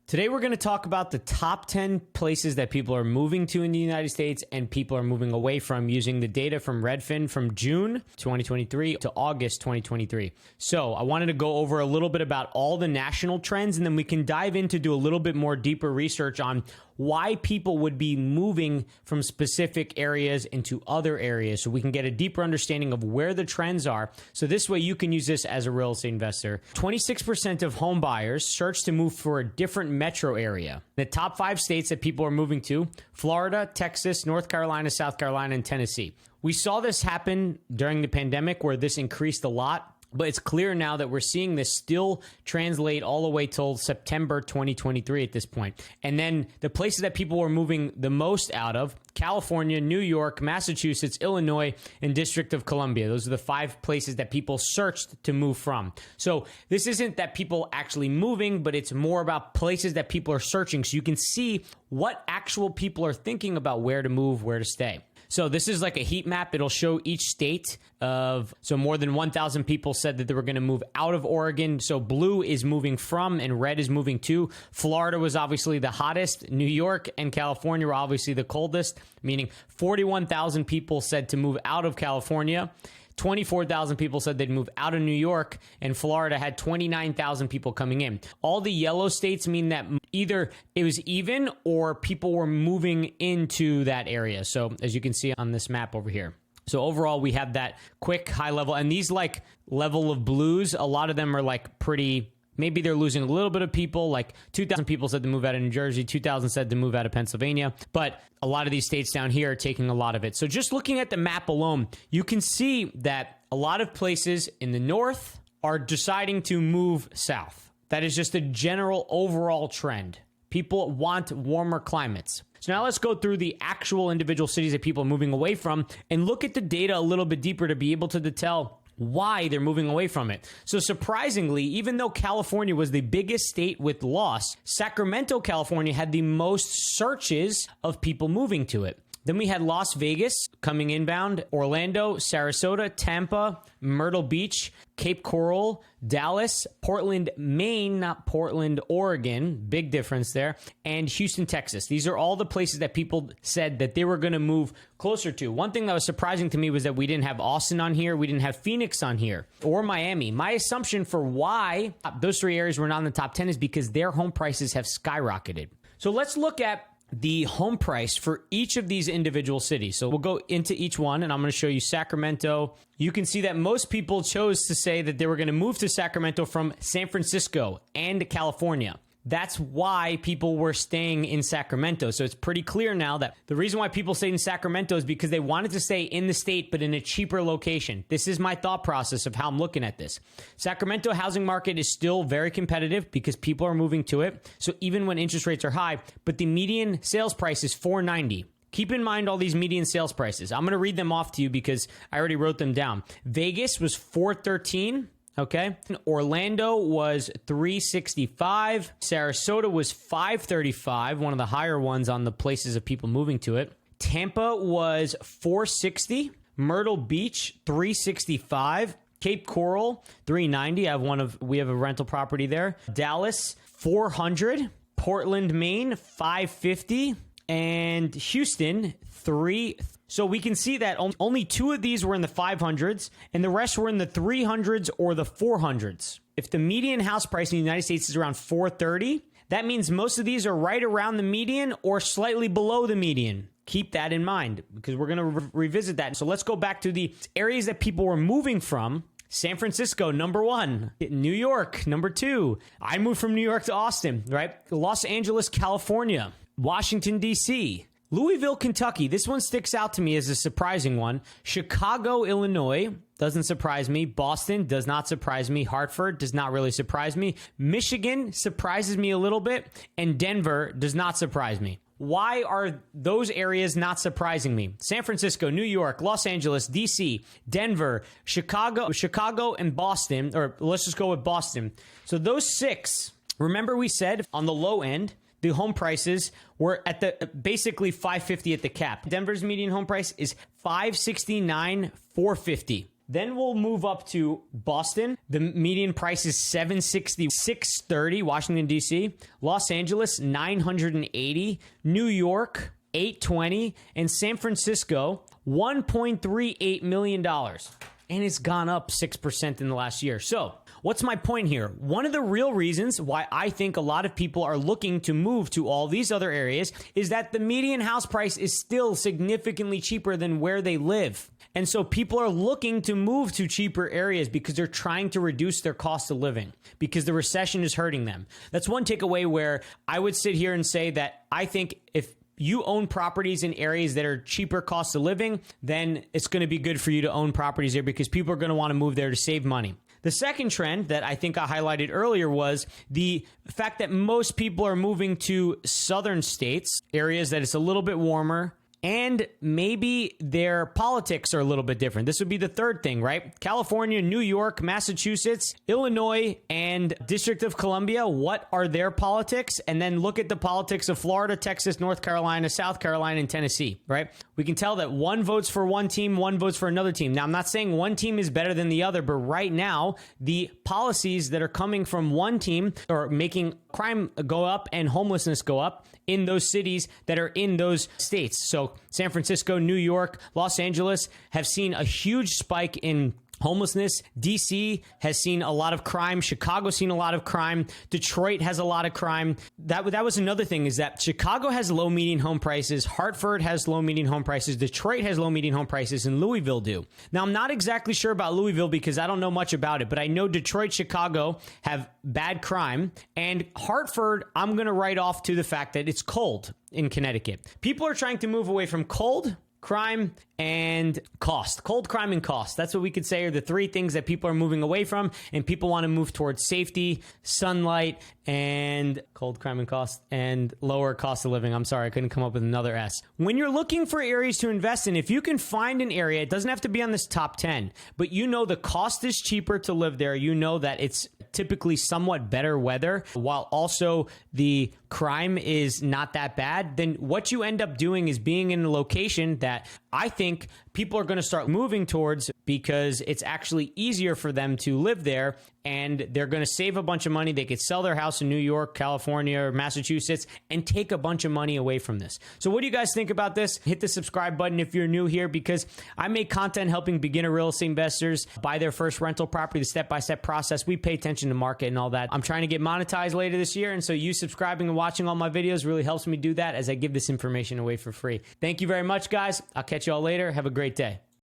Today, we're going to talk about the top 10 places that people are moving to in the United States and people are moving away from using the data from Redfin from June 2023 to August 2023. So I wanted to go over a little bit about all the national trends, and then we can dive into do a little bit more deeper research on why people would be moving from specific areas into other areas so we can get a deeper understanding of where the trends are. So this way you can use this as a real estate investor. 26% of home buyers search to move for a different metro area. The top 5 states that people are moving to: Florida, Texas, North Carolina, South Carolina, and Tennessee. We saw this happen during the pandemic where this increased a lot. But it's clear now that we're seeing this still translate all the way till September 2023 at this point. And then the places that people were moving the most out of: California, New York, Massachusetts, Illinois, and District of Columbia. Those are the 5 places that people searched to move from. So this isn't that people actually moving, but it's more about places that people are searching. So you can see what actual people are thinking about where to move, where to stay. So this is like a heat map. It'll show each state so more than 1,000 people said that they were going to move out of Oregon. So blue is moving from and red is moving to. Florida was obviously the hottest. New York and California were obviously the coldest, meaning 41,000 people said to move out of California. 24,000 people said they'd move out of New York, and Florida had 29,000 people coming in. All the yellow states mean that either it was even or people were moving into that area. So as you can see on this map over here. So overall, we have that quick high level, and these like level of blues, a lot of them are like pretty. Maybe they're losing a little bit of people, like 2,000 people said to move out of New Jersey, 2,000 said to move out of Pennsylvania, but a lot of these states down here are taking a lot of it. So just looking at the map alone, you can see that a lot of places in the north are deciding to move south. That is just a general overall trend. People want warmer climates. So now let's go through the actual individual cities that people are moving away from and look at the data a little bit deeper to be able to tell why they're moving away from it. So surprisingly, even though California was the biggest state with loss, Sacramento, California had the most searches of people moving to it. Then we had Las Vegas coming inbound, Orlando, Sarasota, Tampa, Myrtle Beach, Cape Coral, Dallas, Portland, Maine, not Portland, Oregon, big difference there, and Houston, Texas. These are all the places that people said that they were going to move closer to. One thing that was surprising to me was that we didn't have Austin on here, we didn't have Phoenix on here, or Miami. My assumption for why those 3 areas were not in the top 10 is because their home prices have skyrocketed. So let's look at the home price for each of these individual cities. So we'll go into each one, and I'm going to show you Sacramento. You can see that most people chose to say that they were going to move to Sacramento from San Francisco and California. That's why people were staying in Sacramento. So it's pretty clear now that the reason why people stayed in Sacramento is because they wanted to stay in the state, but in a cheaper location. This is my thought process of how I'm looking at this. Sacramento housing market is still very competitive because people are moving to it. So even when interest rates are high, but the median sales price is $490. Keep in mind all these median sales prices. I'm going to read them off to you because I already wrote them down. Vegas was $413. Okay. Orlando was $365. Sarasota was $535, one of the higher ones on the places of people moving to it. Tampa was $460. Myrtle Beach, $365. Cape Coral, $390. We have a rental property there. Dallas, $400. Portland, Maine, $550. And Houston, $300. So we can see that only 2 of these were in the 500s, and the rest were in the 300s or the 400s. If the median house price in the United States is around $430, that means most of these are right around the median or slightly below the median. Keep that in mind because we're going to revisit that. So let's go back to the areas that people were moving from. San Francisco, number 1. New York, number 2. I moved from New York to Austin, right? Los Angeles, California. Washington, D.C., Louisville, Kentucky. This one sticks out to me as a surprising one. Chicago, Illinois. Doesn't surprise me. Boston does not surprise me. Hartford does not really surprise me. Michigan surprises me a little bit. And Denver does not surprise me. Why are those areas not surprising me? San Francisco, New York, Los Angeles, D.C., Denver, Chicago, and Boston. Or let's just go with Boston. So those 6, remember we said on the low end, the home prices were at the basically $550 at the cap. Denver's median home price is $569,450. Then we'll move up to Boston. The median price is $760, $630. Washington, D.C. Los Angeles, $980. New York, $820. And San Francisco, $1.38 million. And it's gone up 6% in the last year. So what's my point here? One of the real reasons why I think a lot of people are looking to move to all these other areas is that the median house price is still significantly cheaper than where they live. And so people are looking to move to cheaper areas because they're trying to reduce their cost of living because the recession is hurting them. That's one takeaway where I would sit here and say that I think if you own properties in areas that are cheaper cost of living, then it's going to be good for you to own properties there because people are going to want to move there to save money. The second trend that I think I highlighted earlier was the fact that most people are moving to southern states, areas that it's a little bit warmer, and maybe their politics are a little bit different. This would be the third thing, right? California, New York, Massachusetts, Illinois, and District of Columbia. What are their politics? And then look at the politics of Florida, Texas, North Carolina, South Carolina, and Tennessee, right? We can tell that one votes for one team, one votes for another team. Now, I'm not saying one team is better than the other, but right now, the policies that are coming from one team are making crime go up and homelessness go up in those cities that are in those states. So San Francisco, New York, Los Angeles have seen a huge spike in homelessness. DC has seen a lot of crime. Chicago's seen a lot of crime. Detroit has a lot of crime. That was another thing, is that Chicago has low median home prices. Hartford has low median home prices. Detroit has low median home prices, and Louisville do. Now, I'm not exactly sure about Louisville because I don't know much about it, but I know Detroit, Chicago have bad crime, and Hartford, I'm going to write off to the fact that it's cold in Connecticut. People are trying to move away from cold, crime, and cost. Cold, crime, and cost. That's what we could say are the three things that people are moving away from, and people want to move towards safety, sunlight, and cold, crime, and cost, and lower cost of living. I'm sorry, I couldn't come up with another S. When you're looking for areas to invest in, if you can find an area, it doesn't have to be on this top 10, but you know the cost is cheaper to live there. You know that it's typically somewhat better weather, while also the crime is not that bad, then what you end up doing is being in a location that I think people are going to start moving towards because it's actually easier for them to live there, and they're going to save a bunch of money. They could sell their house in New York, California, or Massachusetts and take a bunch of money away from this. So what do you guys think about this? Hit the subscribe button if you're new here, because I make content helping beginner real estate investors buy their first rental property, the step-by-step process. We pay attention to market and all that. I'm trying to get monetized later this year, and so you subscribing and watching all my videos really helps me do that as I give this information away for free. Thank you very much, guys. I'll catch you all later. Have a great day.